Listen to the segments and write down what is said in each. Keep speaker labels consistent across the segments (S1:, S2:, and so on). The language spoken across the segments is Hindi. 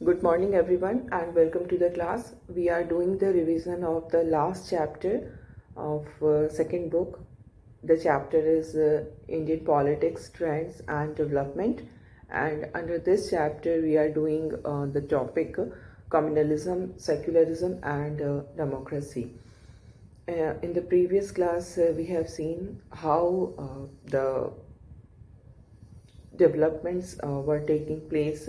S1: Good morning everyone and welcome to the class. We are doing the revision of the last chapter of second book. The chapter is Indian politics, trends and development, and under this chapter we are doing the topic communalism, secularism and democracy. In the previous class we have seen how the developments were taking place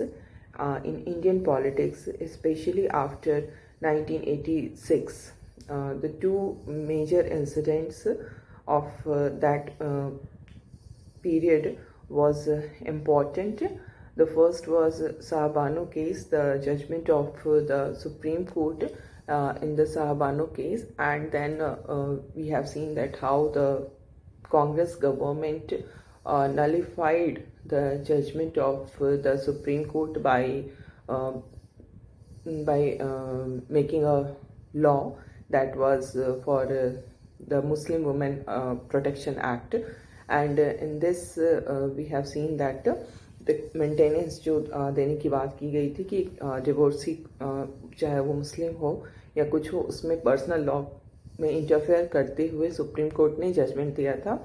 S1: in Indian politics, especially after 1986. The two major incidents of that period was important. The first was Sahabano case, the judgment of the Supreme Court in the Sahabano case, and then we have seen that how the Congress government nullified the judgment of the Supreme Court uh, by making a law that was for the Muslim Women Protection Act, and in this we have seen that the maintenance जो देने की बात की गई थी कि डिवोर्सी चाहे वो मुस्लिम हो या कुछ हो, उसमें पर्सनल लॉ में इंटरफेयर करते हुए सुप्रीम कोर्ट ने जजमेंट दिया था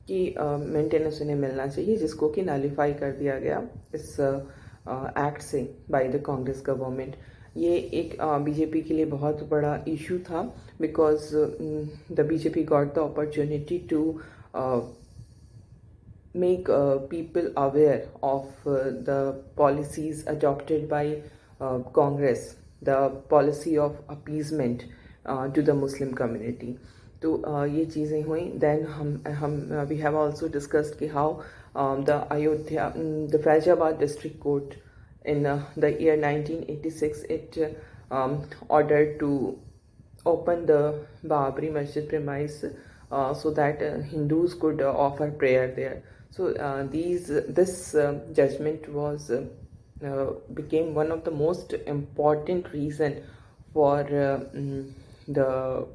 S1: कि मेंटेनेंस उन्हें मिलना चाहिए, जिसको कि नलिफाई कर दिया गया इस एक्ट से बाय द कांग्रेस गवर्नमेंट. ये एक बीजेपी के लिए बहुत बड़ा इशू था because the BJP got the opportunity to make people aware of the policies adopted by Congress, the policy of appeasement to the Muslim community. तो ये चीज़ें हुई. देन हम वी हैव आल्सो डिस्कस्ड कि how the Ayodhya the Faizabad district court in the year 1986 it ordered to open the Babri Masjid premise so that Hindus could offer prayer there. So this judgment was became one of the most important reason for the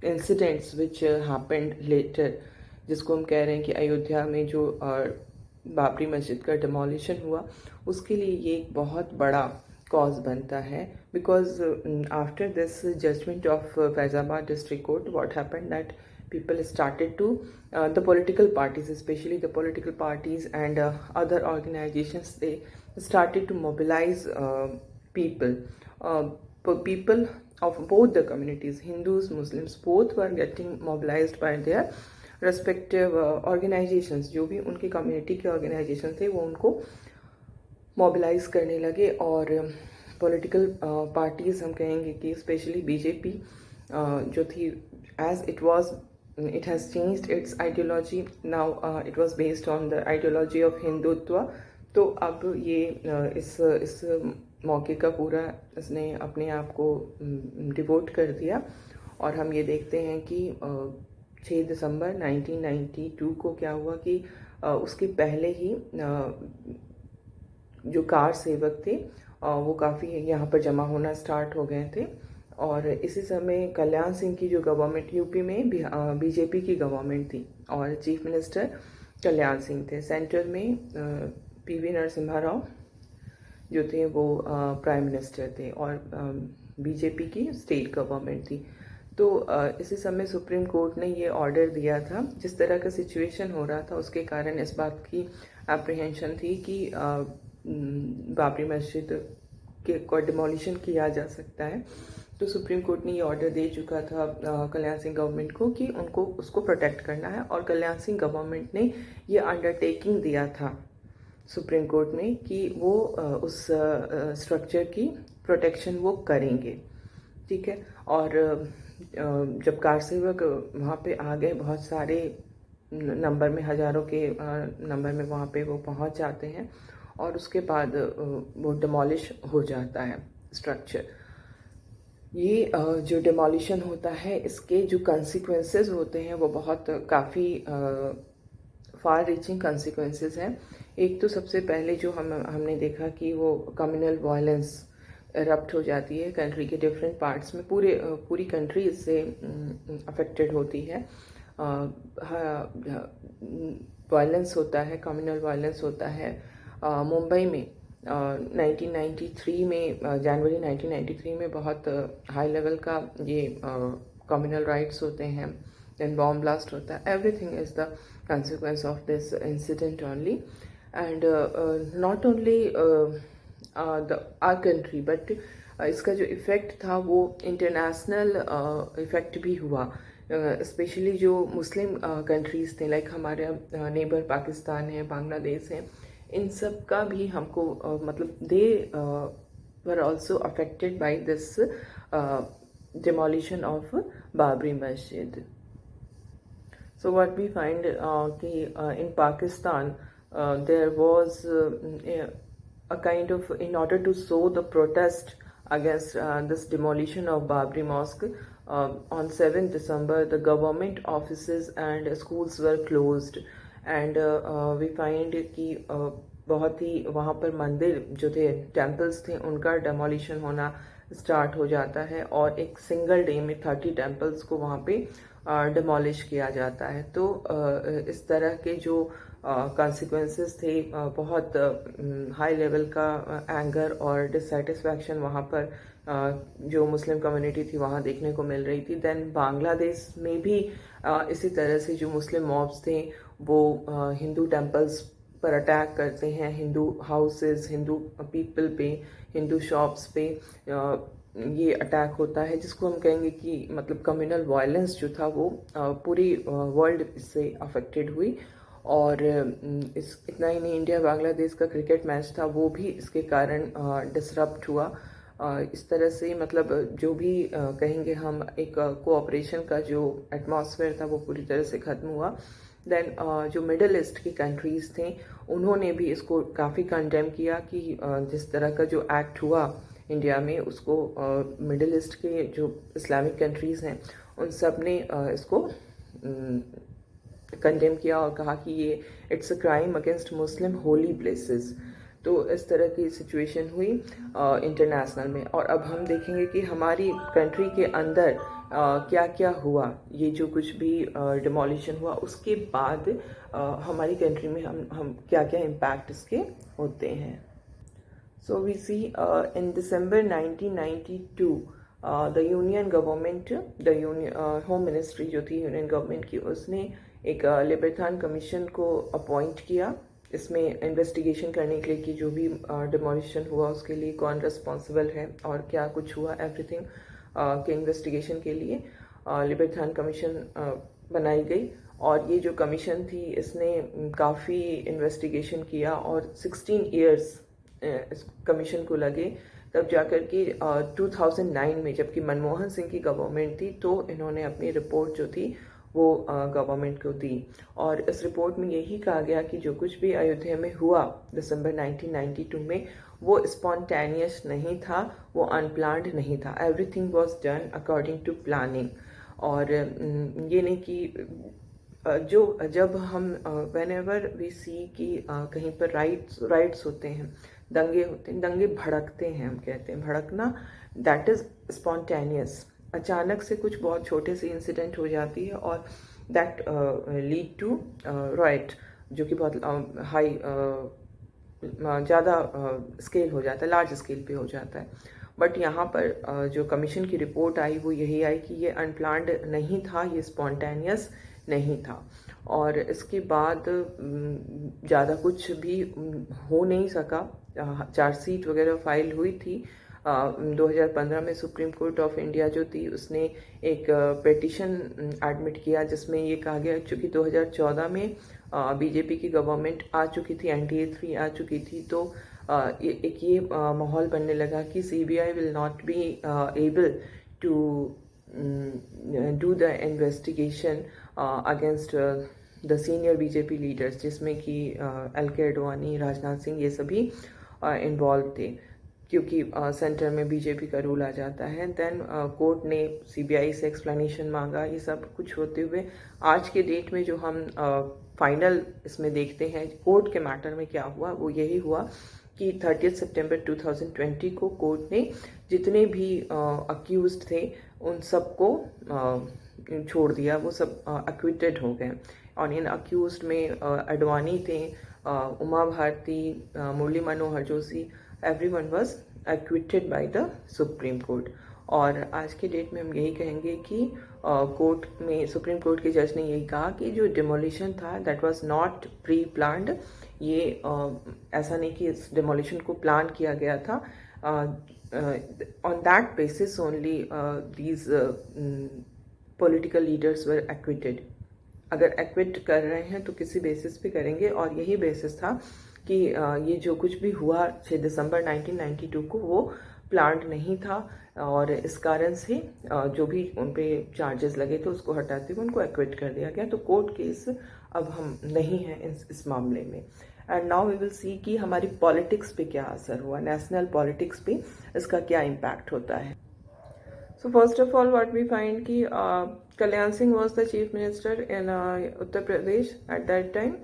S1: incidents which happened later, जिसको हम कह रहे हैं कि अयोध्या में जो बाबरी मस्जिद का डिमोलिशन हुआ, उसके लिए ये एक बहुत बड़ा कॉज बनता है. Because after this judgment of Faizabad district court what happened that people started to the political parties, especially the political parties and other organizations, they started to mobilize people people of both the communities, Hindus, Muslims, both were getting mobilized by their respective organizations. जो भी उनके कम्युनिटी के ऑर्गेनाइजेशन थे वो उनको मोबिलाइज करने लगे. और पॉलिटिकल पार्टीज़ हम कहेंगे कि स्पेशली बीजेपी जो थी, as it has changed its ideology now, it was based on the ideology of Hindutva. तो अब ये इस मौके का पूरा इसने अपने आप को डिवोट कर दिया. और हम ये देखते हैं कि 6 दिसंबर 1992 को क्या हुआ कि उसके पहले ही जो कार सेवक थे वो काफ़ी यहाँ पर जमा होना स्टार्ट हो गए थे. और इसी समय कल्याण सिंह की जो गवर्नमेंट यूपी में बीजेपी की गवर्नमेंट थी और चीफ मिनिस्टर कल्याण सिंह थे. सेंटर में पीवी नरसिम्हा राव जो थे वो प्राइम मिनिस्टर थे और बीजेपी की स्टेट गवर्नमेंट थी. तो इसी समय सुप्रीम कोर्ट ने ये ऑर्डर दिया था. जिस तरह का सिचुएशन हो रहा था उसके कारण इस बात की एप्रीहेंशन थी कि बाबरी मस्जिद के को डिमोलिशन किया जा सकता है. तो सुप्रीम कोर्ट ने ये ऑर्डर दे चुका था कल्याण सिंह गवर्नमेंट को कि उनको उसको प्रोटेक्ट करना है. और कल्याण सिंह गवर्नमेंट ने ये अंडरटेकिंग दिया था सुप्रीम कोर्ट में कि वो उस स्ट्रक्चर की प्रोटेक्शन वो करेंगे. ठीक है. और जब कार सेवक वहाँ पे आ गए, बहुत सारे नंबर में, हज़ारों के नंबर में वहाँ पे वो पहुँच जाते हैं और उसके बाद वो डिमोलिश हो जाता है स्ट्रक्चर. ये जो डिमोलिशन होता है इसके जो कंसिक्वेंसेस होते हैं वो बहुत काफ़ी फार रीचिंग कंसिक्वेंसेस हैं. एक तो सबसे पहले जो हमने देखा कि वो कम्युनल वायलेंस एरप्ट हो जाती है कंट्री के डिफरेंट पार्ट्स में. पूरी कंट्री इससे अफेक्टेड होती है. वायलेंस होता है, कम्युनल वायलेंस होता है. मुंबई में 1993 में जनवरी 1993 में बहुत हाई लेवल का ये कम्युनल राइट्स होते हैं, देन बॉम्ब ब्लास्ट होता है. Everything is the consequence of this incident only. And not only our country but इसका जो इफ़ेक्ट था वो इंटरनेशनल इफ़ेक्ट भी हुआ. स्पेशली जो मुस्लिम कंट्रीज़ थे, लाइक हमारे नेबर पाकिस्तान है, बांग्लादेश है, इन सब का भी हमको मतलब they were also affected by this demolition of Babri Masjid. So what we find in Pakistan there was a kind of, in order to show the protest against this demolition of Babri Mosque, on 7th December the government offices and schools were closed, and we find कि बहुत ही वहाँ पर मंदिर जो थे, टेम्पल्स थे, उनका डेमोलिशन होना स्टार्ट हो जाता है और एक सिंगल डे में 30 टेम्पल्स को वहाँ पे डिमोलिश किया जाता है. तो इस तरह के जो कॉन्सिक्वेंसेस थे, बहुत हाई लेवल का एंगर और डिससेटिस्फैक्शन वहाँ पर जो मुस्लिम कम्युनिटी थी वहाँ देखने को मिल रही थी. देन बांग्लादेश में भी इसी तरह से जो मुस्लिम मॉब्स थे वो हिंदू टेम्पल्स पर अटैक करते हैं, हिंदू हाउसेस, हिंदू पीपल पे, हिंदू शॉप्स पे ये अटैक होता है, जिसको हम कहेंगे कि मतलब कम्युनल वायलेंस जो था वो पूरी वर्ल्ड इससे अफेक्टेड हुई. और इस इतना ही नहीं, इंडिया बांग्लादेश का क्रिकेट मैच था वो भी इसके कारण डिसरप्ट हुआ. इस तरह से मतलब जो भी कहेंगे हम, एक कोऑपरेशन का जो एटमॉस्फेयर था वो पूरी तरह से ख़त्म हुआ. देन जो मिडल ईस्ट की कंट्रीज़ थे उन्होंने भी इसको काफ़ी कंडेम किया कि जिस तरह का जो एक्ट हुआ इंडिया में, उसको मिडल ईस्ट के जो इस्लामिक कंट्रीज़ हैं उन सब ने इसको कंडेम किया और कहा कि ये it's a crime against Muslim Holi places. तो इस तरह की सिचुएशन हुई इंटरनेशनल में. और अब हम देखेंगे कि हमारी कंट्री के अंदर क्या क्या हुआ, ये जो कुछ भी डिमोलिशन हुआ उसके बाद हमारी कंट्री में हम क्या क्या इम्पैक्ट इसके होते हैं. So we see in December 1992 the Union Government, the Home Ministry जो थी यूनियन गवर्नमेंट की, उसने एक लिबर्टान कमीशन को अपॉइंट किया इसमें इन्वेस्टिगेशन करने के लिए कि जो भी डिमोलिशन हुआ उसके लिए कौन रिस्पॉन्सिबल है और क्या कुछ हुआ, एवरीथिंग के इन्वेस्टिगेशन के लिए लिबर्टान कमीशन बनाई गई. और ये जो कमीशन थी इसने काफ़ी इन्वेस्टिगेशन किया और 16 ईयर्स इस कमीशन को लगे. तब जाकर के 2009 में, जबकि मनमोहन सिंह की गवर्नमेंट थी, तो इन्होंने अपनी रिपोर्ट जो थी वो गवर्नमेंट को दी. और इस रिपोर्ट में यही कहा गया कि जो कुछ भी अयोध्या में हुआ दिसंबर 1992 में वो स्पॉन्टेनियस नहीं था, वो अनप्लान्ड नहीं था. Everything was done according to planning. और ये नहीं कि जब हम वेन एवर वी सी कि कहीं पर राइट्स होते हैं, दंगे होते हैं, दंगे भड़कते हैं, हम कहते हैं भड़कना, दैट इज़ स्पॉन्टेनियस. अचानक से कुछ बहुत छोटे से इंसिडेंट हो जाती है और दैट लीड टू राइट, जो कि बहुत हाई ज़्यादा स्केल हो जाता है, लार्ज स्केल पे हो जाता है. बट यहाँ पर जो कमीशन की रिपोर्ट आई वो यही आई कि ये अनप्लान्ड नहीं था, ये स्पॉन्टेनियस नहीं था. और इसके बाद ज़्यादा कुछ भी हो नहीं सका. चार्जशीट वगैरह फाइल हुई थी 2015 में. सुप्रीम कोर्ट ऑफ इंडिया जो थी उसने एक पिटीशन एडमिट किया जिसमें ये कहा गया, चूँकि 2014 में बीजेपी की गवर्नमेंट आ चुकी थी, NDA 3 आ चुकी थी, तो एक ये माहौल बनने लगा कि CBI will not be able to do the investigation against the senior BJP leaders, जिसमें कि LK अडवाणी, राजनाथ सिंह, ये सभी इन्वॉल्व थे, क्योंकि सेंटर में बीजेपी का रूल आ जाता है. देन कोर्ट ने CBI से एक्सप्लेनेशन मांगा. ये सब कुछ होते हुए आज के डेट में जो हम फाइनल इसमें देखते हैं कोर्ट के मैटर में क्या हुआ, वो यही हुआ कि 30 सितंबर 2020 को कोर्ट ने जितने भी अक्यूज्ड थे उन सबको छोड़ दिया, वो सब एक्विटेड हो गए. और इन अक्यूज्ड में अडवाणी थे, Uma Bharti, Murli Manohar Joshi, everyone was acquitted by the supreme court. और आज के डेट में हम यही कहेंगे कि कोर्ट में, सुप्रीम कोर्ट के जज ने यही कहा कि जो डिमोलिशन था that was not pre planned. ये ऐसा नहीं कि इस डिमोलिशन को प्लान किया गया था। On that basis only these political leaders were acquitted. अगर एक्विट कर रहे हैं तो किसी बेसिस पे करेंगे, और यही बेसिस था कि ये जो कुछ भी हुआ 6 दिसंबर 1992 को वो प्लान्ड नहीं था, और इस कारण से जो भी उन पे चार्जेस लगे थे उसको हटाते हुए उनको एक्विट कर दिया गया। तो कोर्ट केस अब हम नहीं हैं इस मामले में। And now we will see कि हमारी पॉलिटिक्स पे क्या असर हुआ, नेशनल पॉलिटिक्स पे इसका क्या इम्पैक्ट होता है। So first of all, what we find कि Kalyan Singh was the chief minister in Uttar Pradesh at that time,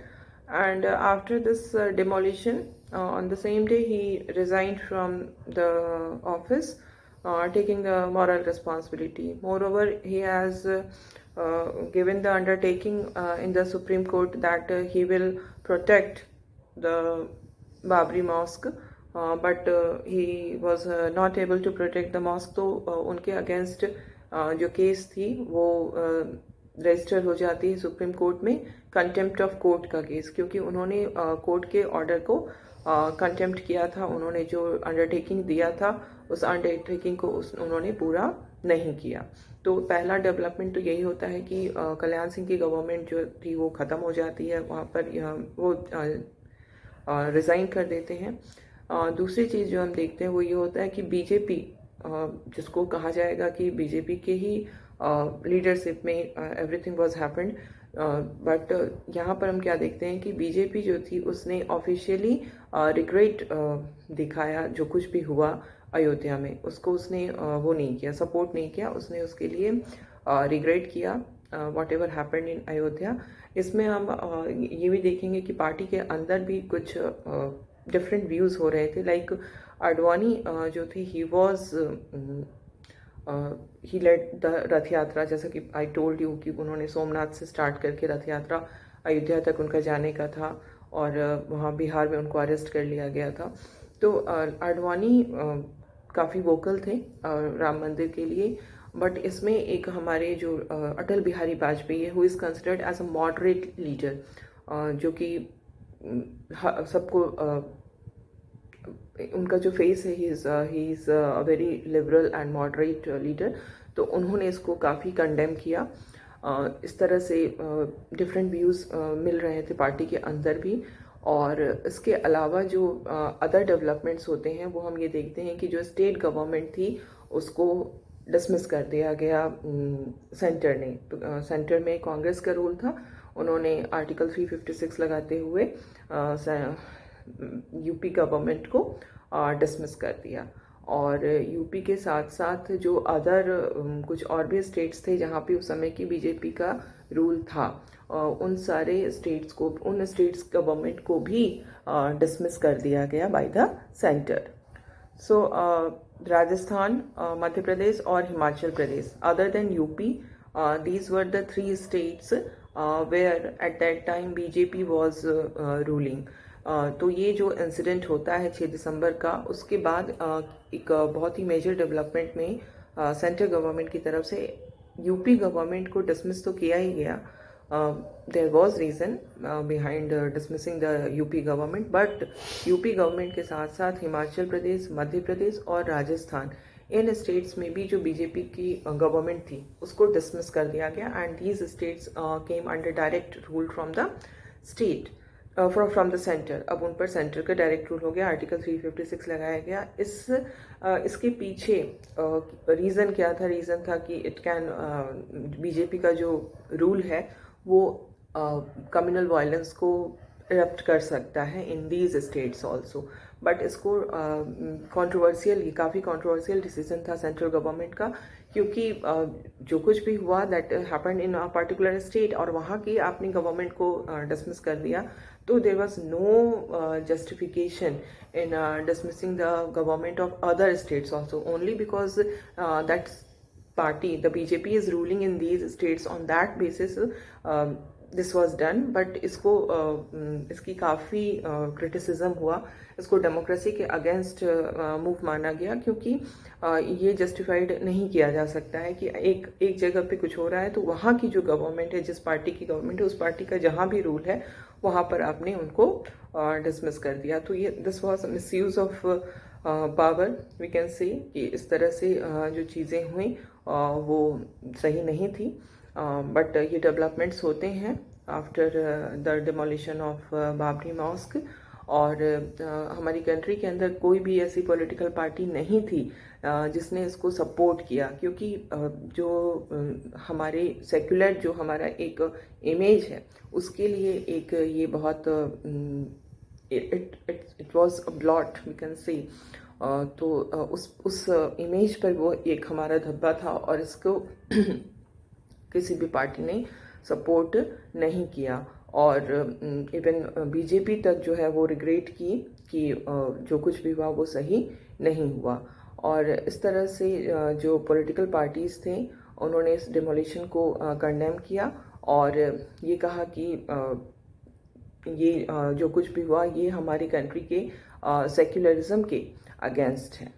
S1: and after this demolition, on the same day he resigned from the office, taking the moral responsibility. Moreover, he has given the undertaking in the Supreme Court that he will protect the Babri Mosque. But he was not able to protect the mosque. तो उनके अगेंस्ट जो केस थी वो रजिस्टर हो जाती है सुप्रीम कोर्ट में, कंटेम्प्ट ऑफ कोर्ट का केस, क्योंकि उन्होंने कोर्ट के ऑर्डर को कंटेम्प्ट किया था। उन्होंने जो अंडरटेकिंग दिया था उस अंडरटेकिंग को उन्होंने पूरा नहीं किया। तो पहला डेवलपमेंट तो यही होता है कि कल्याण सिंह की गवर्नमेंट जो थी वो ख़त्म हो जाती है, वहाँ पर वो रिज़ाइन कर देते हैं। दूसरी चीज़ जो हम देखते हैं वो ये होता है कि बीजेपी, जिसको कहा जाएगा कि बीजेपी के ही लीडरशिप में एवरीथिंग वाज हैपेंड, बट यहाँ पर हम क्या देखते हैं कि बीजेपी जो थी उसने ऑफिशियली रिग्रेट दिखाया। जो कुछ भी हुआ अयोध्या में उसको उसने वो नहीं किया, सपोर्ट नहीं किया, उसने उसके लिए रिग्रेट किया what ever happened in Ayodhya. इसमें हम ये भी देखेंगे कि पार्टी के अंदर भी कुछ डिफरेंट व्यूज़ हो रहे थे। लाइक आडवाणी जो थी he was he led the Rath Yatra, जैसा कि आई टोल्ड यू कि उन्होंने सोमनाथ से स्टार्ट करके रथ यात्रा अयोध्या तक उनका जाने का था, और वहाँ बिहार में उनको अरेस्ट कर लिया गया था। तो आडवाणी काफ़ी वोकल थे राम मंदिर के लिए, बट इसमें एक हमारे जो अटल बिहारी वाजपेयी है, who is considered as a moderate leader, जो कि सबको उनका जो फेस है, he is a very liberal and moderate leader. तो उन्होंने इसको काफ़ी कंडेम किया। इस तरह से डिफरेंट व्यूज़ मिल रहे थे पार्टी के अंदर भी। और इसके अलावा जो अदर डेवलपमेंट्स होते हैं वो हम ये देखते हैं कि जो स्टेट गवर्नमेंट थी उसको डिसमिस कर दिया गया सेंटर ने। सेंटर में कांग्रेस का रूल था, उन्होंने आर्टिकल 356 लगाते हुए यूपी गवर्नमेंट को डिसमिस कर दिया। और यूपी के साथ साथ जो अदर कुछ और भी स्टेट्स थे जहाँ पे उस समय की बीजेपी का रूल था, उन सारे स्टेट्स को, उन स्टेट्स गवर्नमेंट को भी डिसमिस कर दिया गया by the centre. So Rajasthan, Madhya Pradesh और Himachal Pradesh, other than UP, these were the 3 states where at that time BJP was ruling. तो ये जो इंसिडेंट होता है 6 दिसंबर का, उसके बाद एक बहुत ही मेजर डेवलपमेंट में सेंट्रल गवर्नमेंट की तरफ से यूपी गवर्नमेंट को डिसमिस तो किया ही गया। There was reason behind dismissing the UP government, but UP government के साथ साथ हिमाचल प्रदेश, मध्य प्रदेश और राजस्थान, इन स्टेट्स में भी जो बीजेपी की गवर्नमेंट थी उसको डिसमिस कर दिया गया। And these states came under direct rule from the state, from the centre. अब उन पर सेंटर का डायरेक्ट रूल हो गया, आर्टिकल 356 लगाया गया। इसके पीछे रीज़न क्या था? रीज़न था कि इट कैन, बीजेपी का जो रूल है वो कम्युनल वायलेंस को इरप्ट कर सकता है in these states also. But इसको कंट्रोवर्शियल, ये काफ़ी कंट्रोवर्शियल डिसीजन था सेंट्रल गवर्नमेंट का, क्योंकि जो कुछ भी हुआ that happened in a particular state और वहाँ की आपने गवर्नमेंट को डिसमिस कर दिया, तो there was no justification in dismissing the government of other states also, only because that party, the BJP, is ruling in these states. On that basis, this was done, but इसकी काफ़ी क्रिटिसिज्म हुआ, इसको डेमोक्रेसी के अगेंस्ट मूव माना गया, क्योंकि ये जस्टिफाइड नहीं किया जा सकता है कि एक जगह पे कुछ हो रहा है तो वहाँ की जो गवर्नमेंट है, जिस पार्टी की गवर्नमेंट है, उस पार्टी का जहाँ भी रूल है वहाँ पर आपने उनको डिसमिस कर दिया। तो ये this was misuse of power, we can say कि इस तरह से जो चीज़ें हुई वो सही नहीं थी। बट ये डेवलपमेंट्स होते हैं after the demolition of Babri mosque. और हमारी कंट्री के अंदर कोई भी ऐसी पॉलिटिकल पार्टी नहीं थी जिसने इसको सपोर्ट किया, क्योंकि जो हमारे सेक्युलर जो हमारा एक इमेज है उसके लिए एक ये बहुत it was a blot, we can say. तो उस इमेज पर वो एक हमारा धब्बा था, और इसको किसी भी पार्टी ने सपोर्ट नहीं किया। और इवन बीजेपी तक जो है वो रिग्रेट की कि जो कुछ भी हुआ वो सही नहीं हुआ। और इस तरह से जो पॉलिटिकल पार्टीज़ थे उन्होंने इस डिमोलिशन को कंडेम किया, और ये कहा कि ये जो कुछ भी हुआ ये हमारी कंट्री के सेक्युलरिज्म के अगेंस्ट है।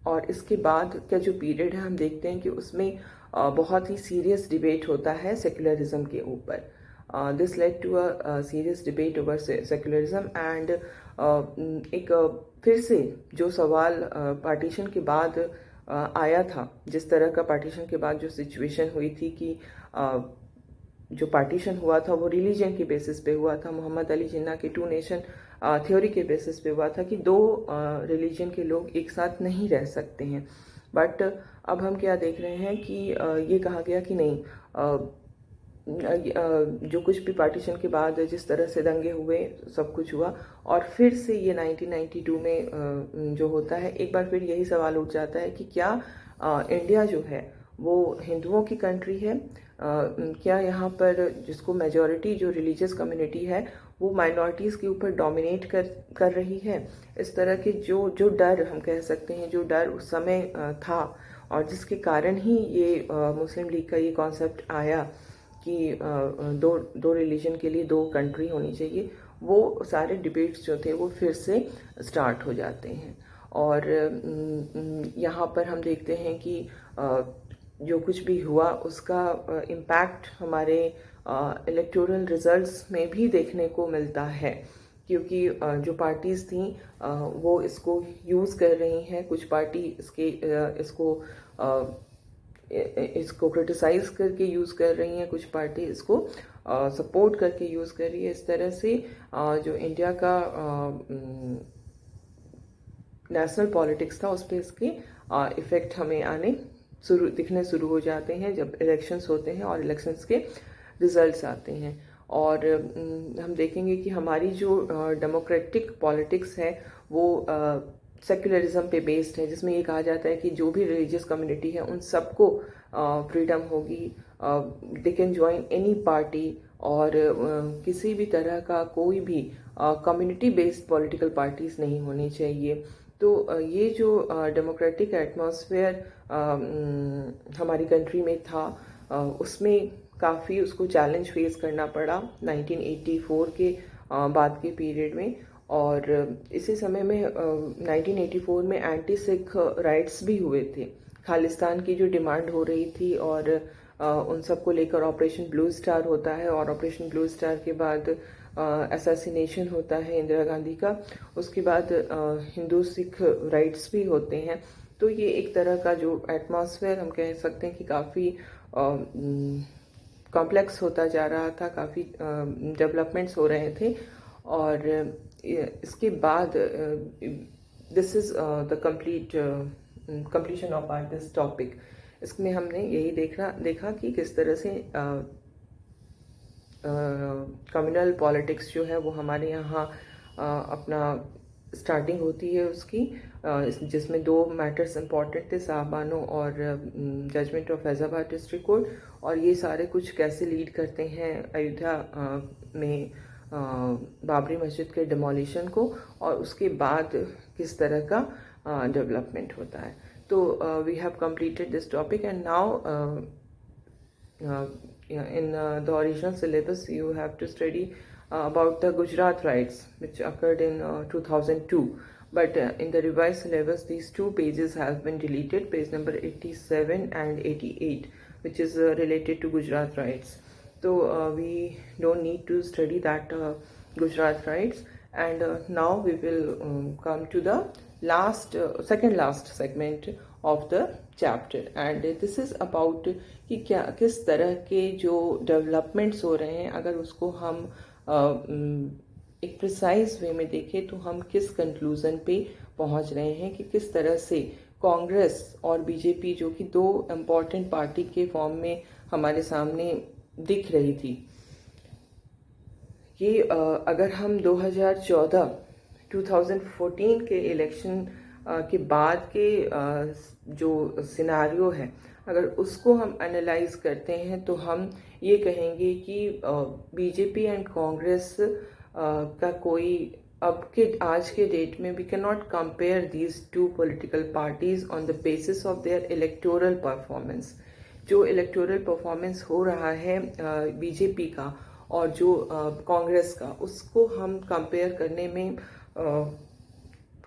S1: और इसके बाद का जो पीरियड है हम देखते हैं कि उसमें बहुत ही सीरियस डिबेट होता है सेक्युलरिज्म के ऊपर। This led to a serious debate over secularism, and एक फिर से जो सवाल पार्टीशन के बाद आया था, जिस तरह का पार्टीशन के बाद जो सिचुएशन हुई थी कि जो पार्टीशन हुआ था वो रिलीजन के बेसिस पे हुआ था, मोहम्मद अली जिन्ना के 2 नेशन थ्योरी के बेसिस पे हुआ था कि 2 रिलीजन के लोग एक साथ नहीं रह सकते हैं। बट अब हम क्या देख रहे हैं कि ये कहा गया कि नहीं, जो कुछ भी पार्टीशन के बाद जिस तरह से दंगे हुए, सब कुछ हुआ, और फिर से ये 1992 में जो होता है, एक बार फिर यही सवाल उठ जाता है कि क्या इंडिया जो है वो हिंदुओं की कंट्री है, क्या यहाँ पर जिसको मेजॉरिटी जो रिलीजियस कम्युनिटी है वो माइनॉरिटीज़ के ऊपर डोमिनेट कर रही है। इस तरह के जो डर हम कह सकते हैं, जो डर उस समय था, और जिसके कारण ही ये मुस्लिम लीग का ये कॉन्सेप्ट आया कि दो रिलीजन के लिए 2 कंट्री होनी चाहिए, वो सारे डिबेट्स जो थे वो फिर से स्टार्ट हो जाते हैं। और यहाँ पर हम देखते हैं कि जो कुछ भी हुआ उसका इम्पैक्ट हमारे इलेक्टोरल रिजल्ट्स में भी देखने को मिलता है, क्योंकि जो पार्टीज़ थी वो इसको यूज़ कर रही हैं। कुछ पार्टी इसको क्रिटिसाइज करके यूज़ कर रही हैं, कुछ पार्टी इसको सपोर्ट करके यूज़ कर रही है। इस तरह से जो इंडिया का नेशनल पॉलिटिक्स था उस पर इसके इफ़ेक्ट हमें दिखने शुरू हो जाते हैं जब इलेक्शंस होते हैं और इलेक्शंस के रिजल्ट्स आते हैं। और हम देखेंगे कि हमारी जो डेमोक्रेटिक पॉलिटिक्स है वो सेक्युलरिज्म पे बेस्ड है, जिसमें ये कहा जाता है कि जो भी रिलीजियस कम्युनिटी है उन सबको फ्रीडम होगी, they can join any party, और किसी भी तरह का कोई भी कम्युनिटी बेस्ड पॉलिटिकल पार्टीज नहीं होनी चाहिए। तो ये जो डेमोक्रेटिक एटमॉस्फेयर हमारी कंट्री में था, उसमें काफ़ी उसको चैलेंज फेस करना पड़ा 1984 के बाद के पीरियड में। और इसी समय में 1984 में एंटी सिख राइट्स भी हुए थे, खालिस्तान की जो डिमांड हो रही थी, और उन सब को लेकर ऑपरेशन ब्लू स्टार होता है, और ऑपरेशन ब्लू स्टार के बाद असैसिनेशन होता है इंदिरा गांधी का। उसके बाद हिंदू सिख राइट्स भी होते हैं। तो ये एक तरह का जो एटमॉस्फेयर हम कह सकते हैं कि काफ़ी कॉम्प्लेक्स होता जा रहा था, काफ़ी डेवलपमेंट्स हो रहे थे। और इसके बाद this is the completion of our this topic. इसमें हमने यही देखा कि किस तरह से कम्युनल पॉलिटिक्स जो है वो हमारे यहाँ अपना स्टार्टिंग होती है उसकी, जिसमें 2 मैटर्स इंपॉर्टेंट थे, साहबानो और judgment of Faizabad district court. और ये सारे कुछ कैसे लीड करते हैं अयोध्या में बाबरी मस्जिद के डिमोलिशन को, और उसके बाद किस तरह का डेवलपमेंट होता है। तो we have completed this topic, and now in the original syllabus you have to study about the Gujarat riots which occurred in 2002, but in the revised syllabus these two pages have been deleted, page number 87 and 88, which is related to Gujarat riots. So we don't need to study that Gujarat riots, and now we will come to the second last segment of the chapter, and this is about कि क्या किस तरह के जो डेवलपमेंट्स हो रहे हैं, अगर उसको हम एक प्रिसाइज वे में देखें तो हम किस कंक्लूजन पे पहुंच रहे हैं कि किस तरह से कांग्रेस और बीजेपी, जो कि दो इम्पॉर्टेंट पार्टी के फॉर्म में हमारे सामने दिख रही थी, ये अगर हम 2014 के इलेक्शन के बाद के जो सिनारियो है, अगर उसको हम एनालाइज करते हैं तो हम ये कहेंगे कि बीजेपी एंड कांग्रेस का कोई आज के डेट में we can not compare these two political parties on the basis of their electoral performance. जो इलेक्टोरल परफॉर्मेंस हो रहा है बीजेपी का और जो कांग्रेस का, उसको हम कंपेयर करने में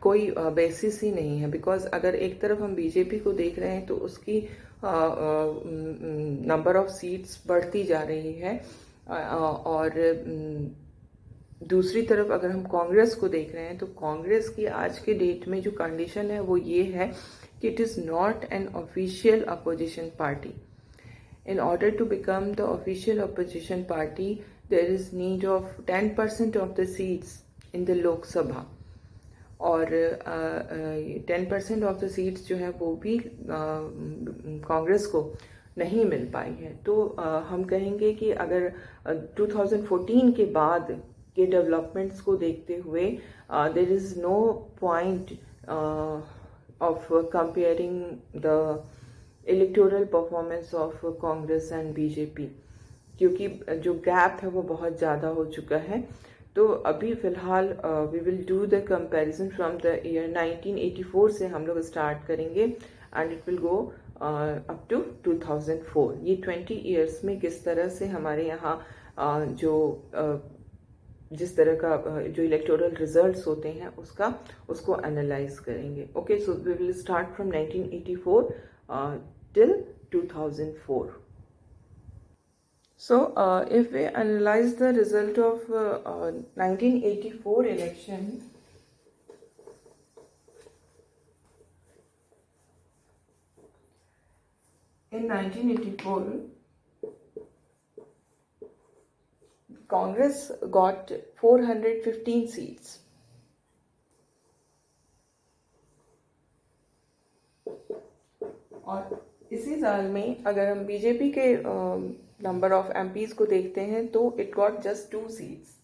S1: कोई बेसिस ही नहीं है, बिकॉज अगर एक तरफ हम बीजेपी को देख रहे हैं तो उसकी नंबर ऑफ सीट्स बढ़ती जा रही है, और दूसरी तरफ अगर हम कांग्रेस को देख रहे हैं तो कांग्रेस की आज के डेट में जो कंडीशन है वो ये है कि it is not an official opposition party. In order to become the official opposition party, there is need of 10% of the seats in the Lok Sabha, और 10% ऑफ द सीट्स जो है वो भी कांग्रेस को नहीं मिल पाई है। तो हम कहेंगे कि अगर 2014 के बाद के डेवलपमेंट्स को देखते हुए there is no point of comparing the electoral performance of Congress and BJP, क्योंकि जो गैप है वो बहुत ज़्यादा हो चुका है। तो अभी फ़िलहाल we will do the comparison from the year 1984 से हम लोग स्टार्ट करेंगे, and it will go up to 2004। ये 20 ईयर्स में किस तरह से हमारे यहाँ जिस तरह का जो इलेक्टोरल रिजल्ट्स होते हैं उसको एनालाइज करेंगे। Okay, so we will start from 1984 till 2004. So if we analyze the result of 1984 election, in 1984 Congress got 415 seats, और इसी साल में अगर हम बीजेपी के नंबर ऑफ एमपीज को देखते हैं तो इट गॉट जस्ट 2 सीट्स।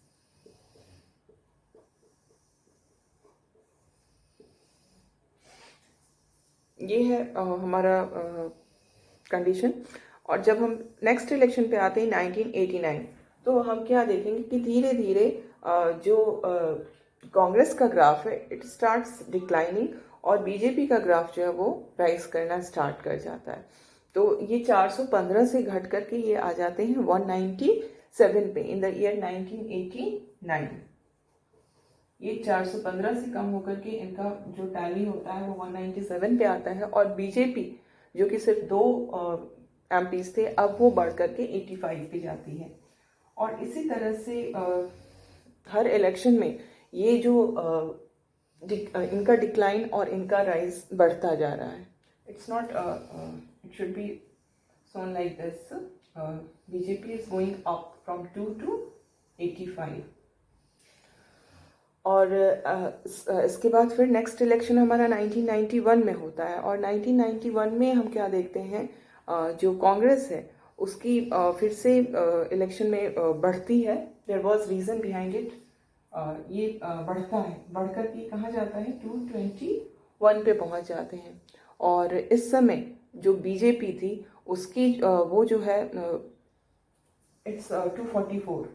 S1: ये है हमारा कंडीशन। और जब हम नेक्स्ट इलेक्शन पे आते हैं 1989, तो हम क्या देखेंगे कि धीरे धीरे जो कांग्रेस का ग्राफ है इट स्टार्ट्स डिक्लाइनिंग, और बीजेपी का ग्राफ जो है वो राइज करना स्टार्ट कर जाता है। तो ये 415 से घट करके ये आ जाते हैं 197 पे इन द ईयर 1989। ये 415 से कम होकर के इनका जो टैली होता है वो 197 पे आता है, और बीजेपी जो कि सिर्फ 2 एमपीज थे अब वो बढ़ करके 85 पे जाती है। और इसी तरह से हर इलेक्शन में ये जो इनका डिक्लाइन और इनका राइज बढ़ता जा रहा है। It's not it should be shown like this, BJP is going up from 2 to 85। और इसके बाद फिर नेक्स्ट इलेक्शन हमारा 1991 में होता है, और 1991 में हम क्या देखते हैं, जो कांग्रेस है उसकी फिर से इलेक्शन में बढ़ती है। There was reason behind it. ये बढ़ता है, बढ़कर के कहाँ जाता है 221 पे पहुँच जाते हैं। और इस समय जो बीजेपी थी उसकी वो जो है इट्स 244।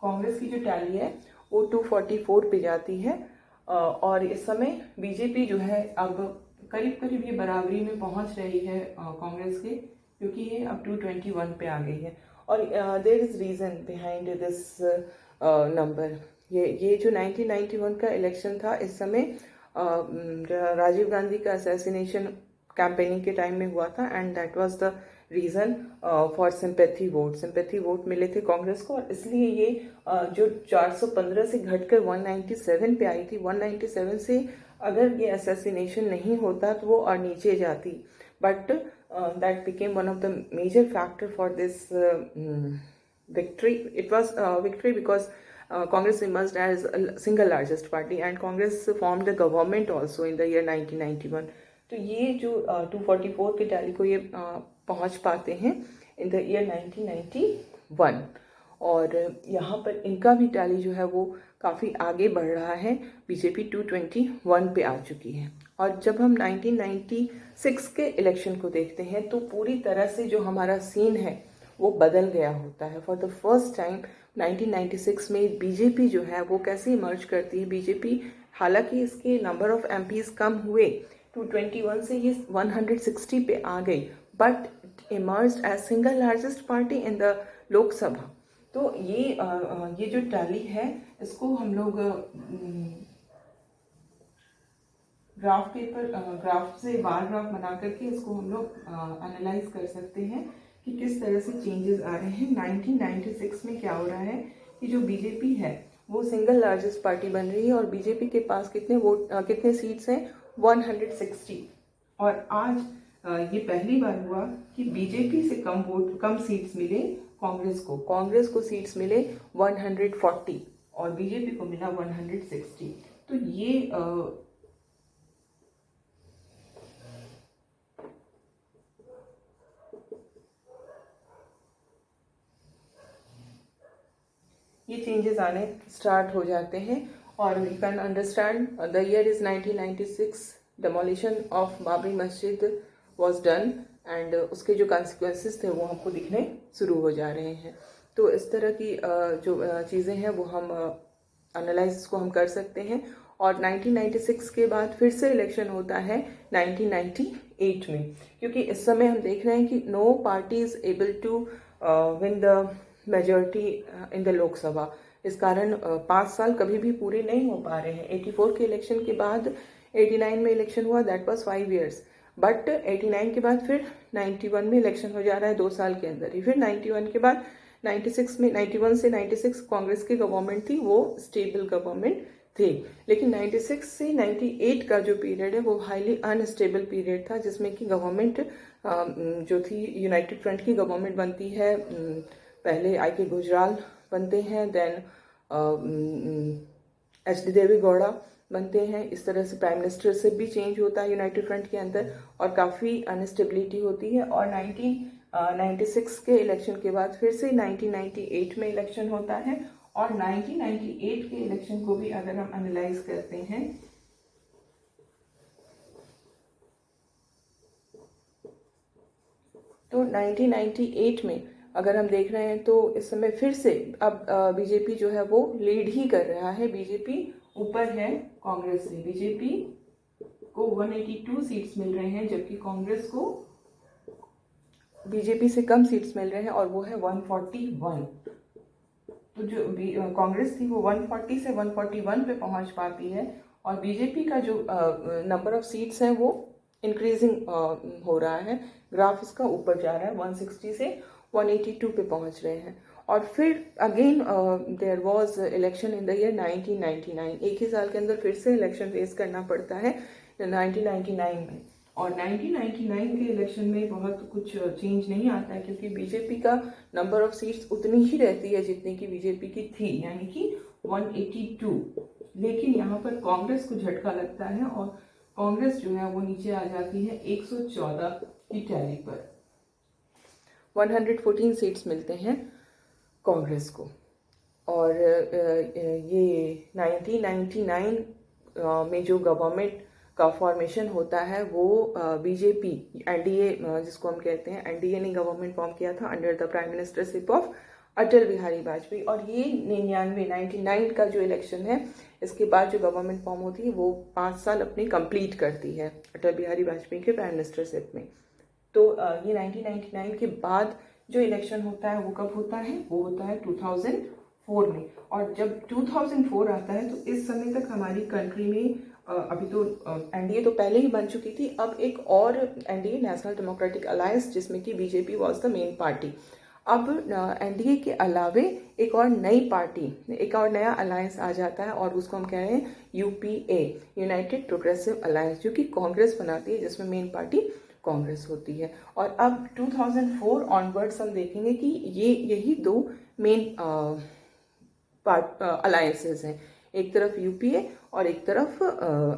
S1: कांग्रेस की जो टैली है वो 244 पे जाती है, और इस समय बीजेपी जो है अब करीब करीब ये बराबरी में पहुंच रही है कांग्रेस के क्योंकि ये अब 221 पे आ गई है। और there is reason behind this number. ये जो 1991 का इलेक्शन था, इस समय राजीव गांधी का असैसिनेशन कैंपेनिंग के टाइम में हुआ था, and that was the reason for sympathy vote मिले थे कांग्रेस को, और इसलिए ये जो 415 से घटकर 197 पे आई थी, 197 से अगर ये असैसिनेशन नहीं होता तो वो और नीचे जाती, but that became one of the major factor for this victory. It was victory because Congress emerged as a single largest party, and Congress formed the government also in the year 1991. तो ये जो 244 के टैली को ये पहुंच पाते हैं इन द ईयर 1991, और यहाँ पर इनका भी टैली जो है वो काफ़ी आगे बढ़ रहा है। बीजेपी 221 पे आ चुकी है। और जब हम 1996 के इलेक्शन को देखते हैं तो पूरी तरह से जो हमारा सीन है वो बदल गया होता है। फॉर द फर्स्ट टाइम 1996 में बीजेपी जो है वो कैसे इमर्ज करती है। बीजेपी, हालांकि इसके नंबर ऑफ एमपीज कम हुए, 221 से ये 160 पे आ गई, but emerged as single largest party in the Lok Sabha. तो ये जो टैली है इसको हम लोग ग्राफ से बार ग्राफ बना करके इसको हम लोग एनालाइज कर सकते हैं कि किस तरह से चेंजेस आ रहे हैं। 1996 में क्या हो रहा है कि जो बीजेपी है वो सिंगल लार्जेस्ट पार्टी बन रही है, और बीजेपी के पास कितने सीट्स हैं, 160। और आज ये पहली बार हुआ कि बीजेपी से कम सीट्स मिले कांग्रेस को सीट्स मिले 140 और बीजेपी को मिला 160। तो ये चेंजेस आने स्टार्ट हो जाते हैं। और we can understand the year is 1996, demolition of Babri Masjid was done, and उसके जो कॉन्सिक्वेंसेस थे वो हमको दिखने शुरू हो जा रहे हैं। तो इस तरह की जो चीज़ें हैं वो हम एनालाइज को हम कर सकते हैं। और 1996 के बाद फिर से इलेक्शन होता है 1998 में, क्योंकि इस समय हम देख रहे हैं कि no party is able to win the majority in the Lok Sabha. इस कारण 5 साल कभी भी पूरे नहीं हो पा रहे हैं। 84 के इलेक्शन के बाद 89 में इलेक्शन हुआ, दैट वाज 5 years, बट 89 के बाद फिर 91 में इलेक्शन हो जा रहा है 2 साल के अंदर ही। फिर 91 के बाद 96 में, 91 से 96 कांग्रेस की गवर्नमेंट थी, वो स्टेबल गवर्नमेंट थे। लेकिन 96 से 98 का जो पीरियड है वो हाईली अनस्टेबल पीरियड था, जिसमें कि गवर्नमेंट जो थी यूनाइटेड फ्रंट की गवर्नमेंट बनती है। पहले आई.के. गुजराल बनते हैं, देन एच.डी. देवे गौड़ा बनते हैं। इस तरह से प्राइम मिनिस्टर से भी चेंज होता है यूनाइटेड फ्रंट के अंदर, और काफ़ी अनस्टेबिलिटी होती है। और 1996 के इलेक्शन के बाद फिर से 1998 में इलेक्शन होता है। और 1998 के इलेक्शन को भी अगर हम एनालाइज करते हैं तो 1998 में अगर हम देख रहे हैं तो इस समय फिर से अब बीजेपी जो है वो लीड ही कर रहा है। बीजेपी ऊपर है कांग्रेस से। बीजेपी को 182 सीट्स मिल रहे हैं, जबकि कांग्रेस को बीजेपी से कम सीट्स मिल रहे हैं, और वो है 141। तो जो कांग्रेस थी वो 140 से 141 पे पहुंच पाती है, और बीजेपी का जो नंबर ऑफ सीट्स हैं वो इंक्रीजिंग हो रहा है। ग्राफ इसका ऊपर जा रहा है, 160 से 182 पे पहुंच रहे हैं। और फिर again there was election in the year 1999। एक ही साल के अंदर फिर से इलेक्शन फेस करना पड़ता है 1999 में। और 1999 के इलेक्शन में बहुत कुछ चेंज नहीं आता है, क्योंकि बीजेपी का नंबर ऑफ सीट्स उतनी ही रहती है जितनी की बीजेपी की थी, यानी कि 182। लेकिन यहाँ पर कांग्रेस को झटका लगता है और कांग्रेस जो है वो नीचे आ जाती है 114 की टैली पर। 114 सीट्स मिलते हैं कांग्रेस को। और ये 1999 में जो गवर्नमेंट का फॉर्मेशन होता है वो बीजेपी एनडीए जिसको हम कहते हैं, एनडीए ने गवर्नमेंट फॉर्म किया था under the prime ministership of Atal Bihari Vajpayee. और ये 99 का जो इलेक्शन है, इसके बाद जो गवर्नमेंट फॉर्म होती है वो 5 साल अपनी कंप्लीट करती है अटल बिहारी वाजपेयी के प्राइम मिनिस्टरशिप में। तो ये 1999 के बाद जो इलेक्शन होता है वो कब होता है, वो होता है 2004 में। और जब 2004 आता है तो इस समय तक हमारी कंट्री में अभी तो एनडीए तो पहले ही बन चुकी थी, अब एक और एनडीए, नेशनल डेमोक्रेटिक अलायंस, जिसमें कि BJP was the main party. अब एनडीए के अलावे एक और नई पार्टी, एक और नया अलायंस आ जाता है और उसको हम कह रहे हैं यूपीए, यूनाइटेड प्रोग्रेसिव अलायंस, जो कि कांग्रेस बनाती है, जिसमें मेन पार्टी कांग्रेस होती है। और अब 2004 ऑनवर्ड्स हम देखेंगे कि यही दो मेन अलायंसेस हैं, एक तरफ यूपीए और एक तरफ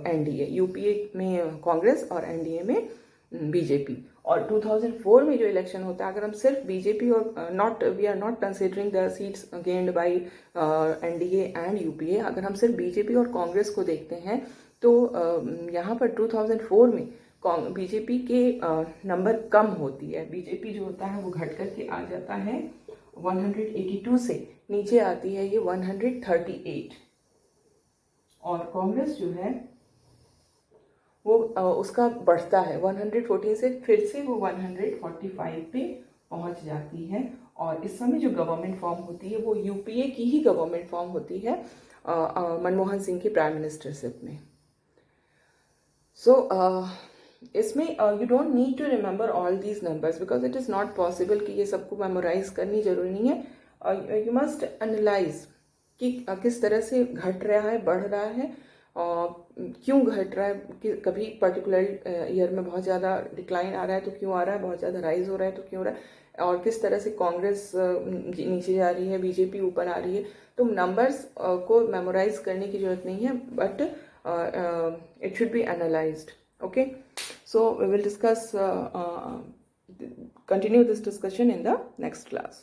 S1: एनडीए। यूपीए में कांग्रेस और एनडीए में बीजेपी। और 2004 में जो इलेक्शन होता है, अगर हम सिर्फ बीजेपी और we are not considering the seats gained by NDA and UPA, अगर हम सिर्फ बीजेपी और कांग्रेस को देखते हैं तो यहाँ पर 2004 में बीजेपी के नंबर कम होती है। बीजेपी जो होता है वो घट करके आ जाता है 182 से नीचे आती है ये 138, और कांग्रेस जो है वो उसका बढ़ता है 114 से फिर से वो 145 पे पहुंच जाती है। और इस समय जो गवर्नमेंट फॉर्म होती है वो यूपीए की ही गवर्नमेंट फॉर्म होती है मनमोहन सिंह की प्राइम मिनिस्टरशिप में। सो इसमें you don't need to remember all these numbers because it is not possible कि ये सबको मेमोराइज करनी जरूरी नहीं है। यू मस्ट एनालाइज कि किस तरह से घट रहा है, बढ़ रहा है, क्यों घट रहा है, कि कभी पर्टिकुलर ईयर में बहुत ज़्यादा डिक्लाइन आ रहा है तो क्यों आ रहा है, बहुत ज़्यादा राइज हो रहा है तो क्यों हो रहा है, और किस तरह से कांग्रेस नीचे जा रही है, बीजेपी ऊपर आ रही है। तो नंबर्स को मेमोराइज करने की जरूरत नहीं है, but it should be analyzed. Okay, so we will discuss continue this discussion in the next class.